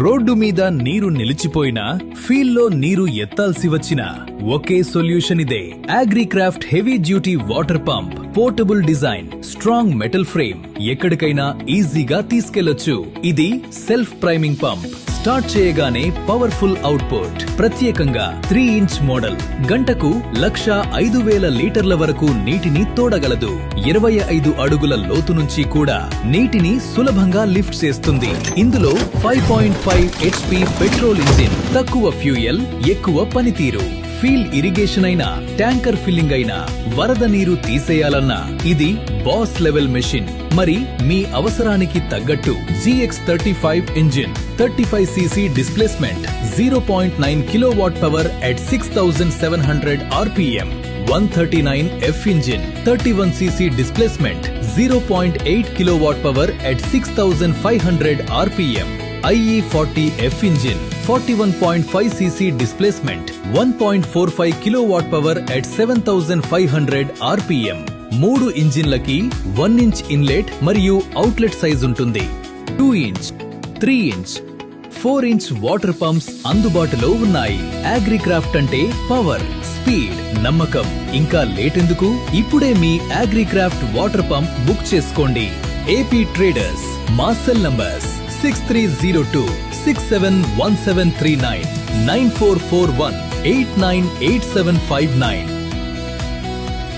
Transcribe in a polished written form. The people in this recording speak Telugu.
రోడ్డు మీద నీరు నిలిచిపోయినా ఫీల్డ్లో నీరు ఎత్తాల్సి వచ్చినా ఒకే సొల్యూషన్ ఇదే. Agricraft heavy duty water pump. Portable design, strong metal frame, ఎక్కడికైనా ఈజీగా తీసుకెళ్లొచ్చు. ఇది సెల్ఫ్ ప్రైమింగ్ పంప్. స్టార్ట్ చేయగానే పవర్ఫుల్ అవుట్పుట్. ప్రత్యేకంగా 3 ఇంచ్ మోడల్. గంటకు 1,05,000 లీటర్ల వరకు నీటిని తోడగలదు. 25 అడుగుల లోతు నుంచి కూడా నీటిని సులభంగా లిఫ్ట్ చేస్తుంది. ఇందులో 5.5 HP పెట్రోల్ ఇంజిన్. తక్కువ ఫ్యూయల్, ఎక్కువ పనితీరు. ఫీల్డ్ ఇరిగేషన్ అయినా, ట్యాంకర్ ఫిల్లింగ్ అయినా, వరద నీరు తీసేయాలన్నా ఇది బాస్ లెవెల్ మెషిన్. మరి మీ అవసరానికి తగ్గట్టు GX35 engine, 35cc displacement, 0.9 kilowatt power at 6700 RPM, 139F engine, 31cc displacement, 0.8 kilowatt power at 6500 RPM, IE40F engine, 41.5cc displacement, 1.45 kilowatt power at 7500 RPM. 3 ఇంజిన్లకి 1 inch inlet మరియు అవుట్లెట్ సైజ్ ఉంటుంది. 2 inch, 3 inch, 4 inch water pumps అందుబాటులో ఉన్నాయి. అగ్రిక్రాఫ్ట్ అంటే పవర్, స్పీడ్, నమ్మకం. ఇంకా లేట్ ఎందుకు? ఇప్పుడే మీ అగ్రిక్రాఫ్ట్ వాటర్ పంప్ బుక్ చేసుకోండి. AP traders. మా సెల్ నంబర్స్ 6302 671739 9441 898759.